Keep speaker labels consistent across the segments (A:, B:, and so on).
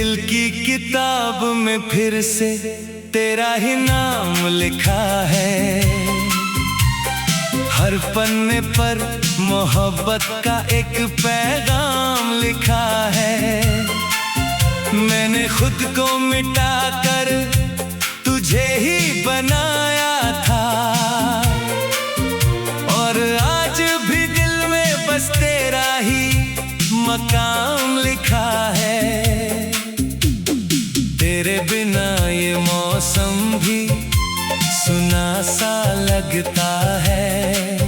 A: दिल की किताब में फिर से तेरा ही नाम लिखा है। हर पन्ने पर मोहब्बत का एक पैगाम लिखा है। मैंने खुद को मिटा कर तुझे ही बनाया था, और आज भी दिल में बस तेरा ही मकाम लिखा है। तेरे बिना ये मौसम भी सुना सा लगता है।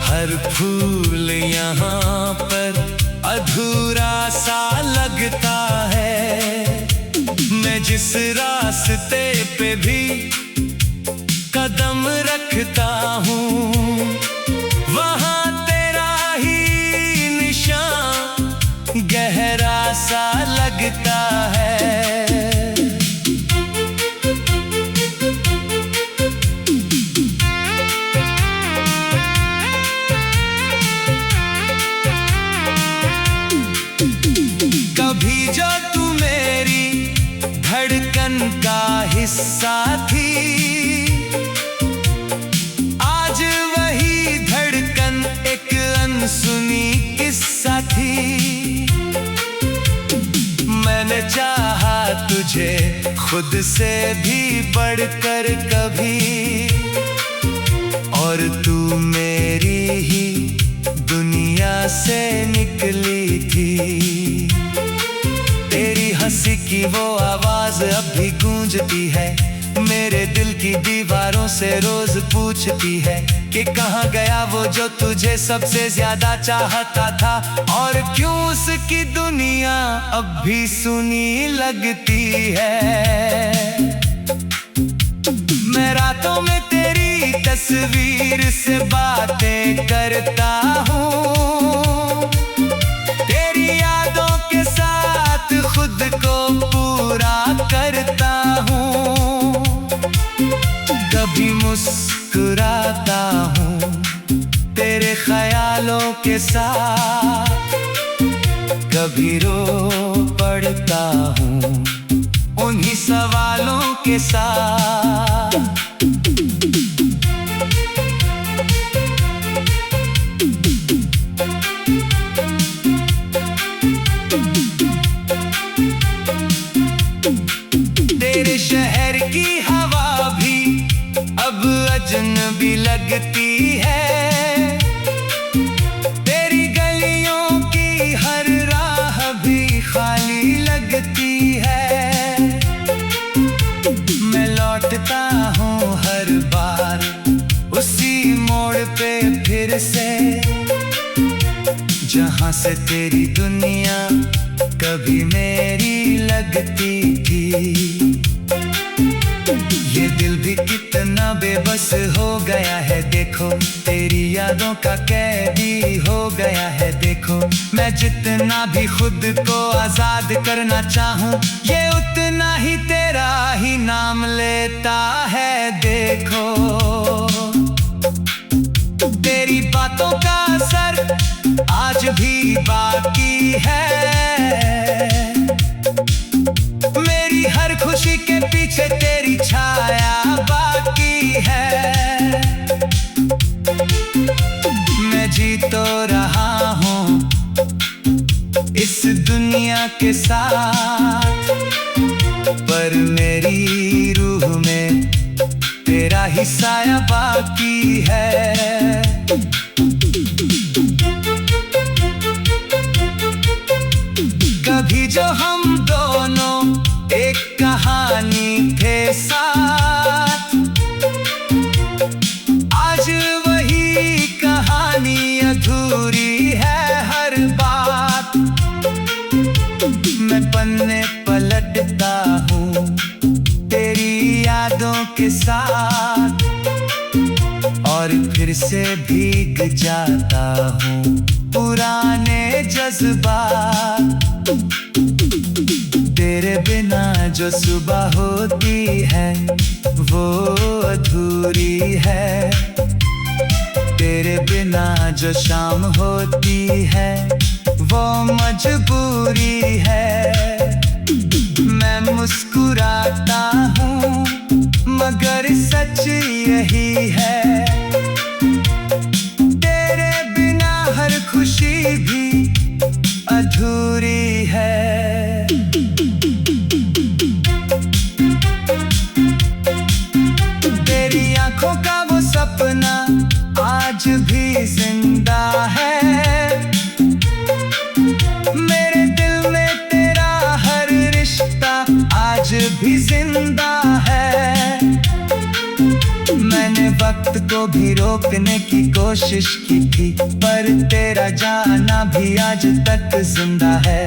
A: हर फूल यहाँ पर अधूरा सा लगता है। मैं जिस रास्ते पे भी कदम रखता हूँ, वहाँ तेरा ही निशान गहरा सा लगता है। कभी जो तू मेरी धड़कन का हिस्सा थी, आज वही धड़कन एक अनसुनी किस्सा थी। मैंने चाहा तुझे खुद से भी बढ़कर कभी, और तू मेरी ही दुनिया से निकली थी। तेरी हंसी की वो आवाज अब भी गूंजती है, मेरे दिल की दीवारों से रोज पूछती है कि कहाँ गया वो जो तुझे सबसे ज्यादा चाहता था, और क्यों उसकी दुनिया अब भी सुनी लगती है। मैं रातों में तेरी तस्वीर से बातें करता हूँ, तेरी यादों के साथ खुद को पूरा करता हूँ। कभी मुस्कुराता हूँ तेरे ख्यालों के साथ, कभी रो पड़ता हूँ उन्हीं सवालों के साथ। तेरे शहर की हवा भी अब अजनबी लगती है, तेरी गलियों की हर राह भी खाली लगती है। मैं लौटता हूँ हर बार उसी मोड़ पे फिर से, जहाँ से तेरी दुनिया कभी मेरी लगती थी। ये दिल भी कितना बेबस हो गया है देखो, तेरी यादों का कैदी हो गया है देखो। मैं जितना भी खुद को आजाद करना चाहूँ, ये उतना ही तेरा ही नाम लेता है देखो। तेरी बातों का असर आज भी बाकी है, मेरी हर खुशी के पीछे तेरी छाया बाकी है। मैं जी तो रहा हूँ इस दुनिया के साथ, पर मेरी रूह में तेरा ही साया बाकी है। कभी जो हम दोनों एक कहानी थे साथ, आज वही कहानी अधूरी है हर बात। मैं पन्ने पलटता हूँ तेरी यादों के साथ, और फिर से भीग जाता हूँ पुराने जज्बात। तेरे बिना जो सुबह होती है वो अधूरी है, तेरे बिना जो शाम होती है वो मजबूरी है। को भी रोकने की कोशिश की थी, पर तेरा जाना भी आज तक जिंदा है।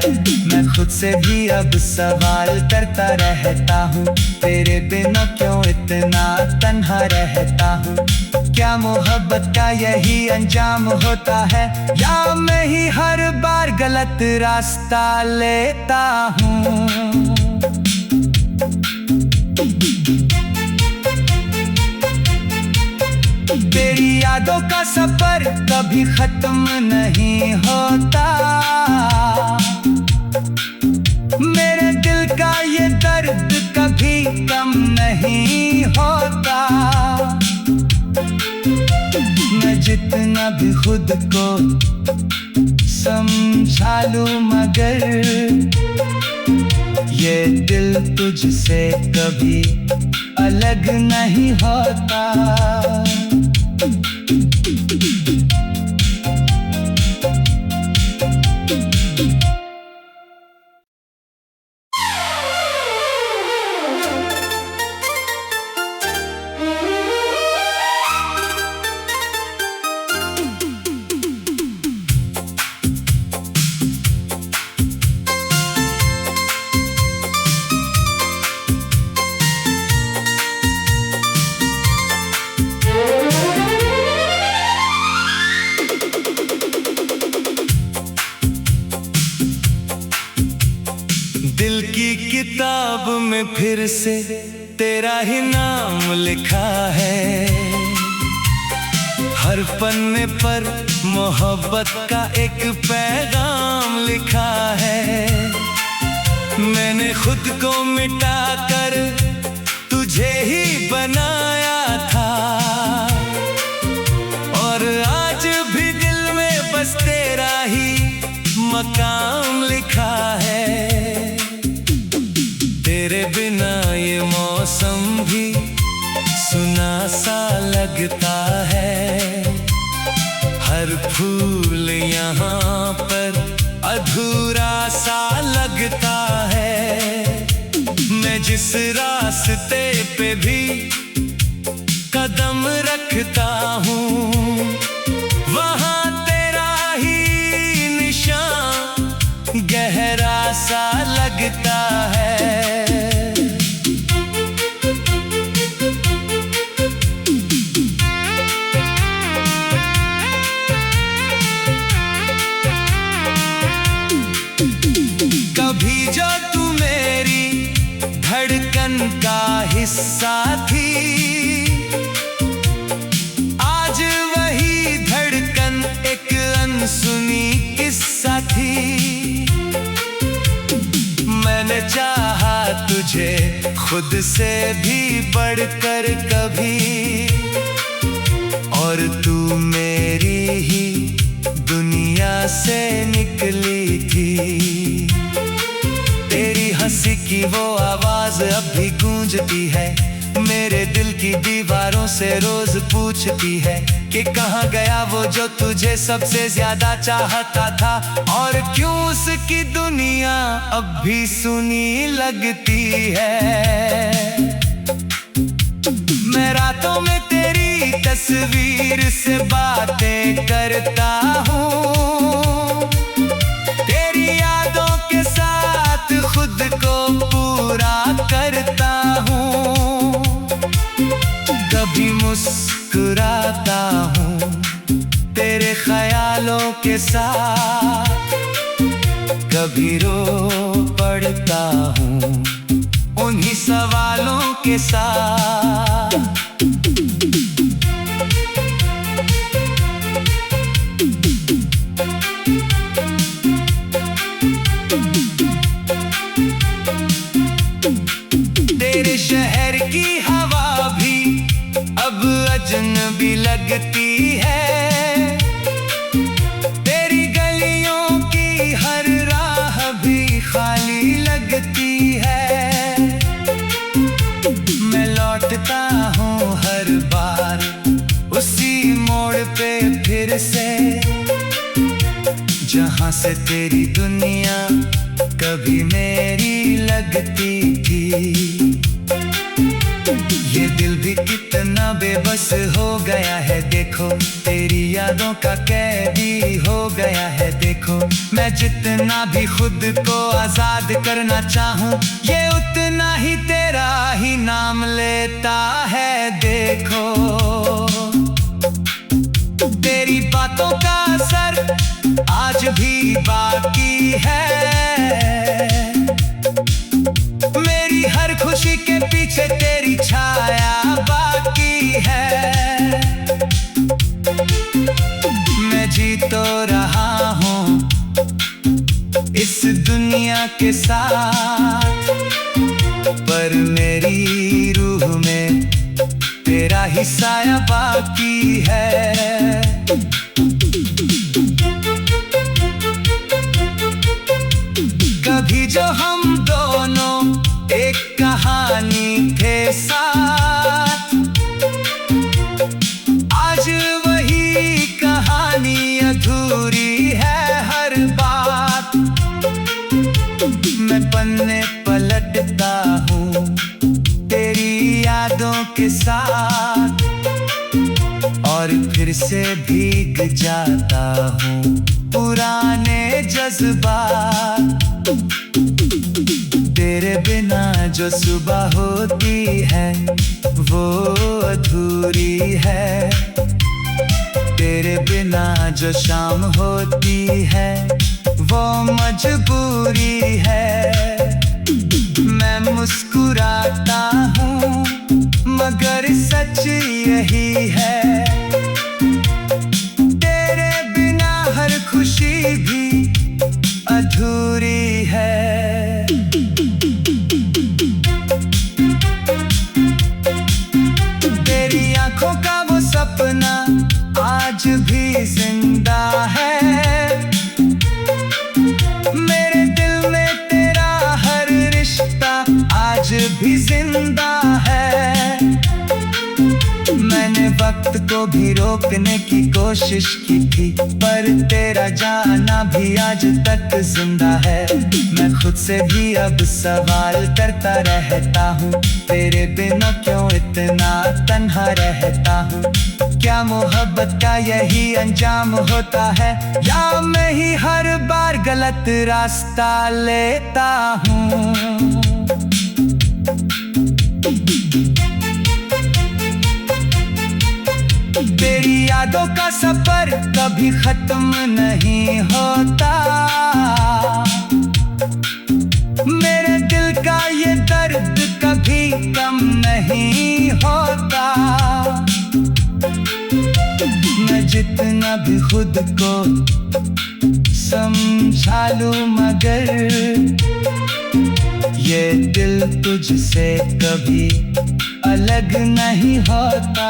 A: मैं खुद से भी अब सवाल करता रहता हूँ, तेरे बिना क्यों इतना तन्हा रहता हूँ। क्या मोहब्बत का यही अंजाम होता है, या मैं ही हर बार गलत रास्ता लेता हूँ। तेरी यादों का सफर कभी खत्म नहीं होता, मेरे दिल का ये दर्द कभी कम नहीं होता। मैं जितना भी खुद को समझा लूं, मगर ये दिल तुझसे कभी अलग नहीं होता। दिल की किताब में फिर से तेरा ही नाम लिखा है, हर पन्ने पर मोहब्बत का एक पैगाम लिखा है। मैंने खुद को मिटा कर तुझे ही बनाया था, और आज भी दिल में बस तेरा ही मकाम लिखा है। तेरे बिना ये मौसम भी सुना सा लगता है, हर फूल यहाँ पर अधूरा सा लगता है। मैं जिस रास्ते पे भी कदम रखता हूँ, वहाँ तेरा ही निशान गहरा सा लगता है। कभी जो तू मेरी धड़कन का हिस्सा थी, आज वही धड़कन एक अनसुनी किस्सा थी। मैंने चाहा तुझे खुद से भी बढ़कर कभी, और तू मेरी ही दुनिया से निकली थी। तेरी हंसी की वो आवाज अब भी गूंजती है, मेरे दिल की दीवारों से रोज पूछती है कि कहाँ गया वो जो तुझे सबसे ज्यादा चाहता था, और क्यों उसकी दुनिया अब भी सुनी लगती है। मैं रातों में तेरी तस्वीर से बातें करता हूँ, तेरी यादों के साथ खुद को पूरा करता हूँ। कभी मुस्कुराता हूँ तेरे ख्यालों के साथ, कभी रो पड़ता हूँ उन्हीं सवालों के साथ। तेरे शहर की हवा भी अब अजनबी लगती है, तेरी गलियों की हर राह भी खाली लगती है। मैं लौटता हूँ हर बार उसी मोड़ पे फिर से, जहाँ से तेरी दुनिया कभी मेरी लगती थी। ये दिल भी कितना बेबस हो गया है देखो, तेरी यादों का कैदी हो गया है देखो। मैं जितना भी खुद को आजाद करना चाहूं, ये उतना ही तेरा ही नाम लेता है देखो। तेरी बातों का असर आज भी बाकी है, मेरी हर खुशी के पीछे तेरी छाया बाकी है। मैं जी तो रहा हूँ इस दुनिया के साथ, पर मेरी रूह में तेरा ही साया बाकी है। कभी जो हम दोनों एक कहानी थे साथ, आज वही कहानी अधूरी है हर बात। मैं पन्ने पलटता हूँ तेरी यादों के साथ, और फिर से भीग जाता हूँ पुराने जज्बात। तेरे बिना जो सुबह होती है वो अधूरी है, तेरे बिना जो शाम होती है वो मजबूरी है। मैं मुस्कुराता हूँ मगर सच यही है, तेरे बिना हर खुशी भी अधूरी है। तेरी आंखों का वो सपना आज भी जिंदा है, मेरे दिल में तेरा हर रिश्ता आज भी जिंदा है। मैंने वक्त को भी रोकने की कोशिश की थी, पर तेरा जाना भी आज तक जिंदा है। मैं खुद से भी अब सवाल करता रहता हूँ, तेरे बिना क्यों इतना तन्हा रहता हूँ। क्या मोहब्बत का यही अंजाम होता है, या मैं ही हर बार गलत रास्ता लेता हूँ। तेरी यादों का सफर कभी खत्म नहीं होता, मेरे दिल का ये दर्द कभी कम नहीं होता। मैं जितना भी खुद को समझा लूं मगर ये दिल तुझसे कभी अलग नहीं होता।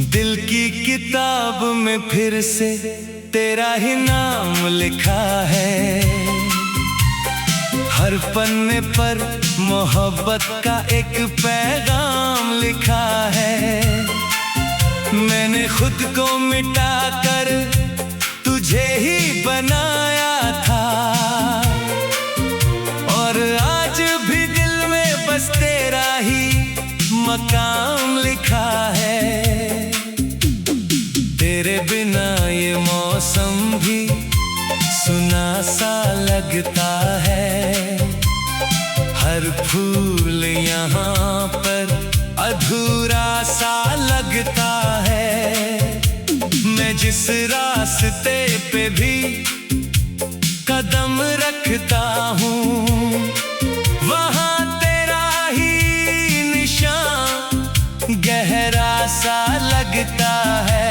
A: दिल की किताब में फिर से तेरा ही नाम लिखा है, हर पन्ने पर मोहब्बत का एक पैगाम लिखा है। मैंने खुद को मिटा कर तुझे ही बनाया था, और आज भी दिल में बस तेरा ही मकाम लिखा है। तेरे बिना ये मौसम भी सुना सा लगता है, हर फूल यहाँ पर अधूरा सा लगता है। मैं जिस रास्ते पे भी कदम रखता हूँ, वहाँ तेरा ही निशान गहरा सा लगता है।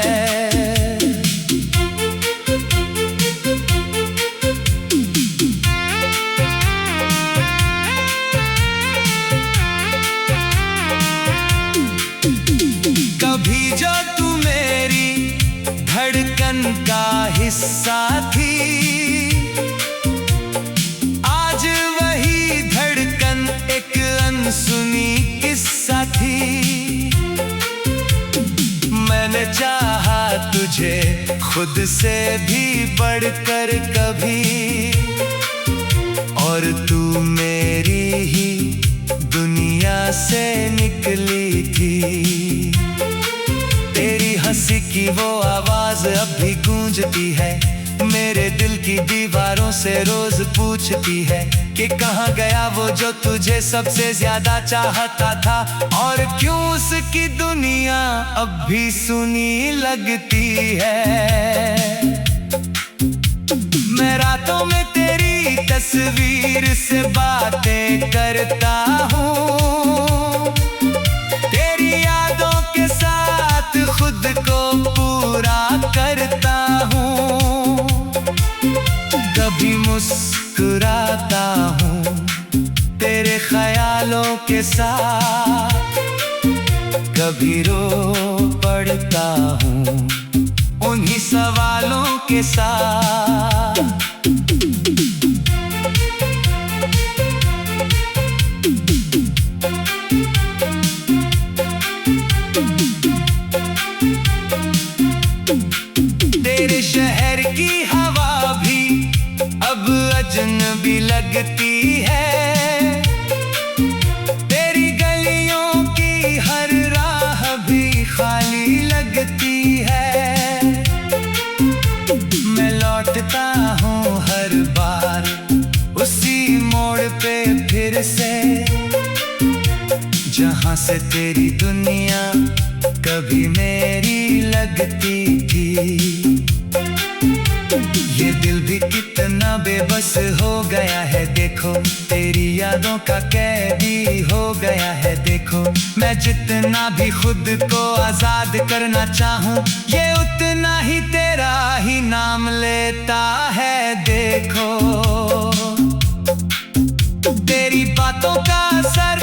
A: बचपन का हिस्सा थी, आज वही धड़कन एक अनसुनी किस्सा थी। मैंने चाहा तुझे खुद से भी बढ़कर कभी, और तू मेरी ही दुनिया से निकली थी। तेरी हंसी की वो आवाज अब भी गूंजती है, मेरे दिल की दीवारों से रोज पूछती है कि कहाँ गया वो जो तुझे सबसे ज्यादा चाहता था, और क्यों उसकी दुनिया अब भी सुनी लगती है। मैं रातों में तेरी तस्वीर से बातें करता हूँ, तेरी यादों के साथ खुद को पूरा करता हूँ। कभी मुस्कुराता हूँ तेरे ख्यालों के साथ, कभी रो पड़ता हूँ उन्हीं सवालों के साथ। तेरे शहर की हवा भी अब अजनबी लगती है, तेरी गलियों की हर राह भी खाली लगती है। मैं लौटता हूँ हर बार उसी मोड़ पे फिर से, जहाँ से तेरी दुनिया कभी मेरी लगती थी। ये दिल भी कितना बेबस हो गया है देखो, तेरी यादों का कैदी हो गया है देखो। मैं जितना भी खुद को आजाद करना चाहूँ, ये उतना ही तेरा ही नाम लेता है देखो। तेरी बातों का असर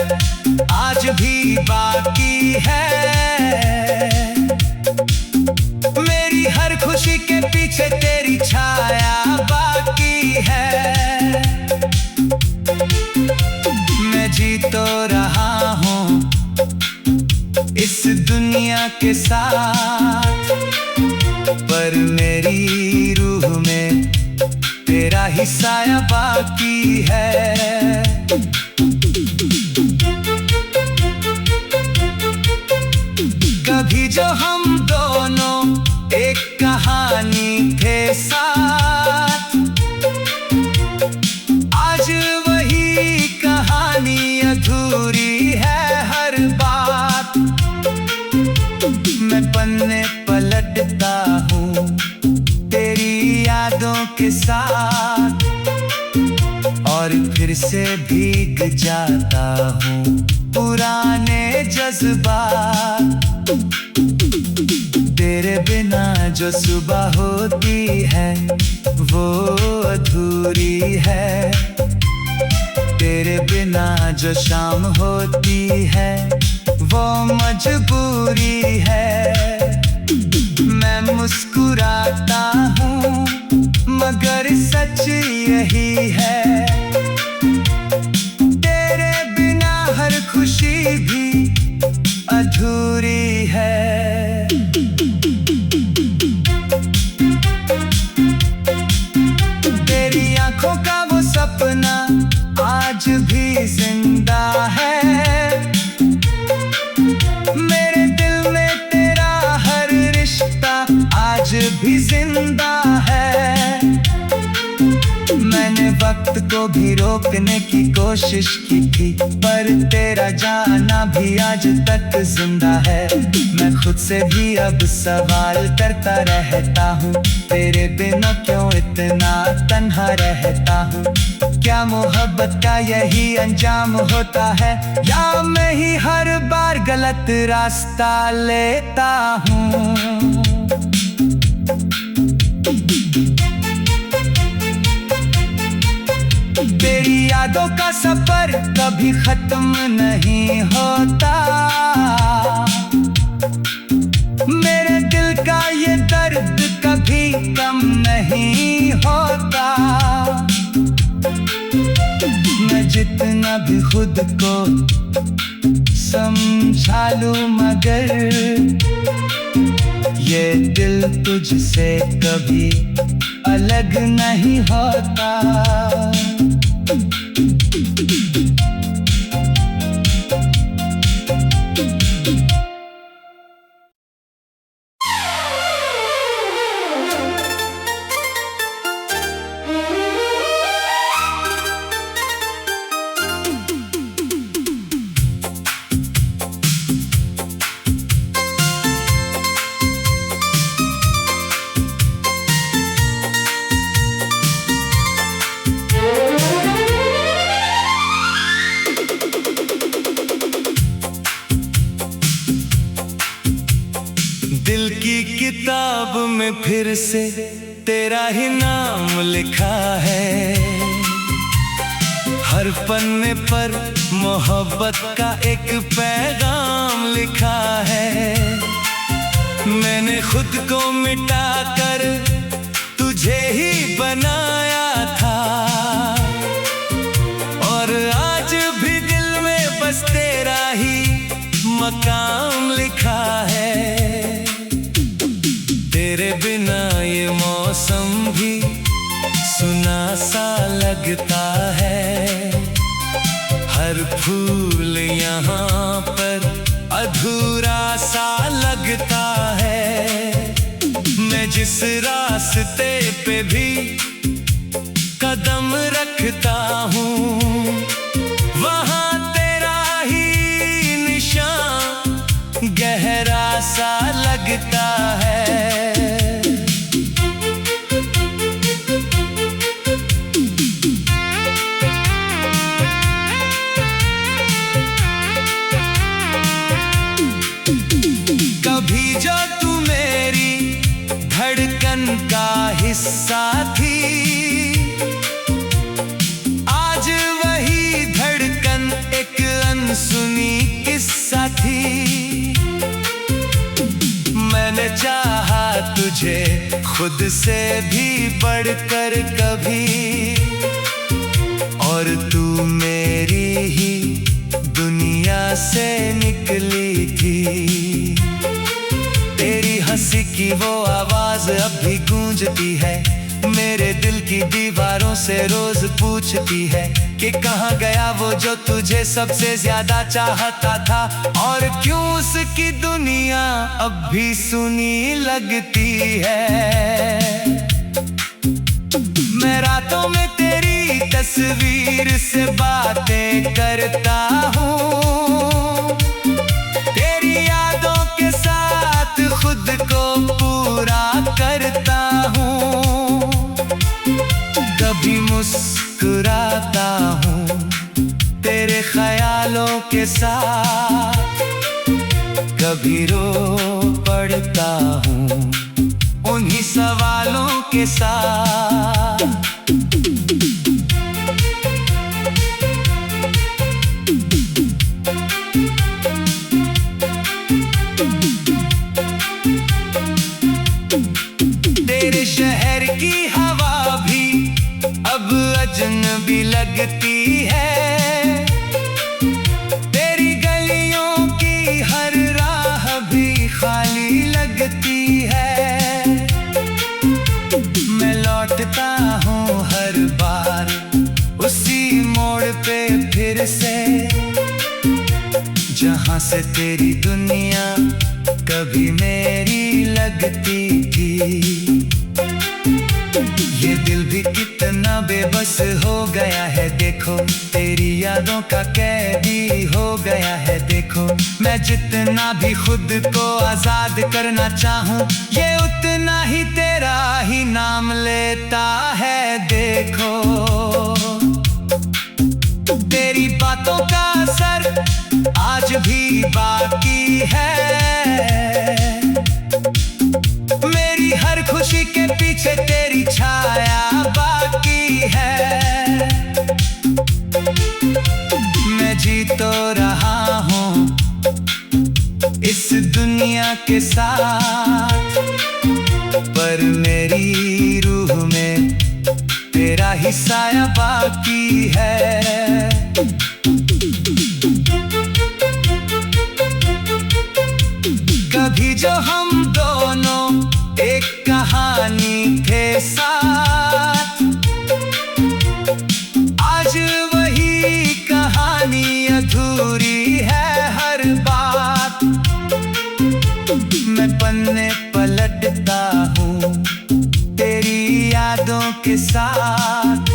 A: आज भी बाकी है, मेरी हर खुशी के पीछे तेरी छाया बाकी है। मैं जी तो रहा हूँ इस दुनिया के साथ, पर मेरी रूह में तेरा ही साया बाकी है। कभी जो हम दोनों एक कहानी थे साथ, आज वही कहानी अधूरी है हर बात। मैं पन्ने पलटता हूँ तेरी यादों के साथ, और फिर से भीग जाता हूँ पुराने जज्बात। तेरे बिना जो सुबह होती है वो अधूरी है, तेरे बिना जो शाम होती है वो मजबूरी है। मैं मुस्कुराता हूँ मगर सच यही है, तेरे बिना हर खुशी भी अधूरी है। तेरी आंखों का वो सपना आज भी जिंदा है, मेरे दिल में तेरा हर रिश्ता आज भी जिंदा है। मैंने वक्त को भी रोकने की कोशिश की थी, पर तेरा जाना भी आज तक जिंदा है। मैं खुद से भी अब सवाल करता रहता हूँ, तेरे बिना क्यों इतना तन्हा रहता हूँ। क्या मोहब्बत का यही अंजाम होता है, या मैं ही हर बार गलत रास्ता लेता हूँ। तेरी यादों का सफर कभी खत्म नहीं होता, मेरे दिल का ये दर्द कभी कितना भी खुद को समझा लूं, मगर ये दिल तुझसे कभी अलग नहीं होता। दिल की किताब में फिर से तेरा ही नाम लिखा है। हर पन्ने पर मोहब्बत का एक पैगाम लिखा है। मैंने खुद को मिटा कर तुझे ही बनाया था, और आज भी दिल में बस तेरा ही मकाम लिखा है। तेरे बिना ये मौसम भी सुना सा लगता है। हर फूल यहाँ पर अधूरा सा लगता है। मैं जिस रास्ते पे भी कदम रखता हूँ, वहाँ तेरा ही निशान गहरा सा लगता है। कभी जो तू मेरी धड़कन का हिस्सा थी, आज वही धड़कन एक अनसुनी किस्सा थी। मैंने चाहा तुझे खुद से भी बढ़कर कभी, और तू मेरी ही दुनिया से निकली थी। तेरी हंसी की वो आवाज अब भी गूंजती है, मेरे दिल की दीवारों से रोज पूछती है कि कहाँ गया वो जो तुझे सबसे ज्यादा चाहता था, और क्यों उसकी दुनिया अब भी सुनी लगती है। मैं रातों में तेरी तस्वीर से बातें करता हूँ, तेरी यादों के साथ खुद को पूरा करता हूँ। कभी मुस्कुराता हूँ तेरे ख्यालों के साथ, कभी रो पड़ता हूँ उन्हीं सवालों के साथ। तेरे शहर की हवा भी अब अजनबी लगती है, तेरी गलियों की हर राह भी खाली लगती है। मैं लौटता हूँ हर बार उसी मोड़ पे फिर से, जहाँ से तेरी दुनिया कभी मेरी लगती थी। ये दिल भी कितना बेबस हो गया है देखो, तेरी यादों का कैदी हो गया है देखो। मैं जितना भी खुद को आजाद करना चाहूँ, ये उतना ही तेरा ही नाम लेता है देखो। तेरी बातों का असर आज भी बाकी है, मेरी हर खुशी के पीछे तेरी छाया बाकी है। मैं जी तो रहा हूँ इस दुनिया के साथ, पर मेरी रूह में तेरा ही साया बाकी है। पलटता हूँ तेरी यादों के साथ,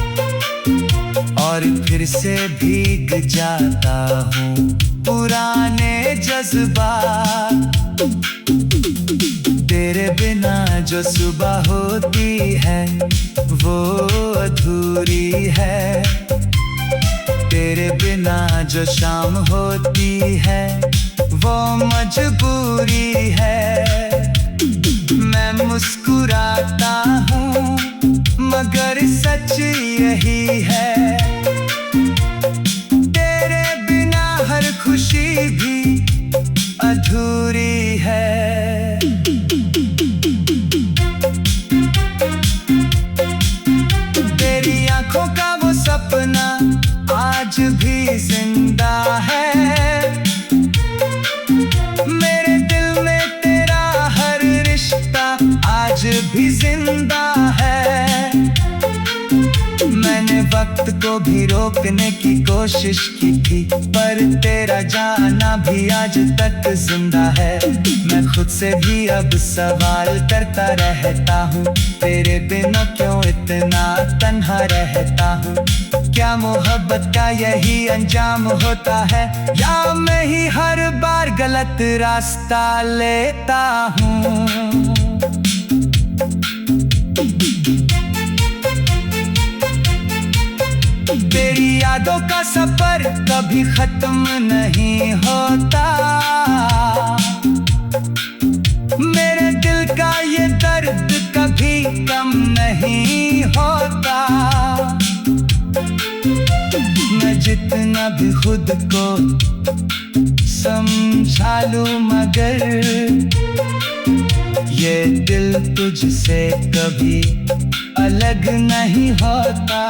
A: और फिर से भीग जाता हूँ पुराने जज्बात। तेरे बिना जो सुबह होती है वो अधूरी है, तेरे बिना जो शाम होती है वो मजबूरी है। मैं मुस्कुराता हूँ मगर सच यही है, तेरे बिना हर खुशी भी अधूरी है। तेरी आंखों का वो सपना आज भी जिंदा है, मेरे दिल में तेरा हर रिश्ता आज भी जिंदा है। मैंने वक्त को भी रोकने की कोशिश की थी, पर तेरा जाना भी आज तक जिंदा है। मैं खुद से भी अब सवाल करता रहता हूँ, तेरे बिना क्यों इतना तन्हा रहता हूँ। क्या मोहब्बत का यही अंजाम होता है, या मैं ही हर बार गलत रास्ता लेता हूँ। तेरी यादों का सफर कभी खत्म नहीं होता, मेरे दिल का ये दर्द कभी कम नहीं होता। मैं जितना भी खुद को समझा लूं मगर ये दिल तुझसे कभी अलग नहीं होता।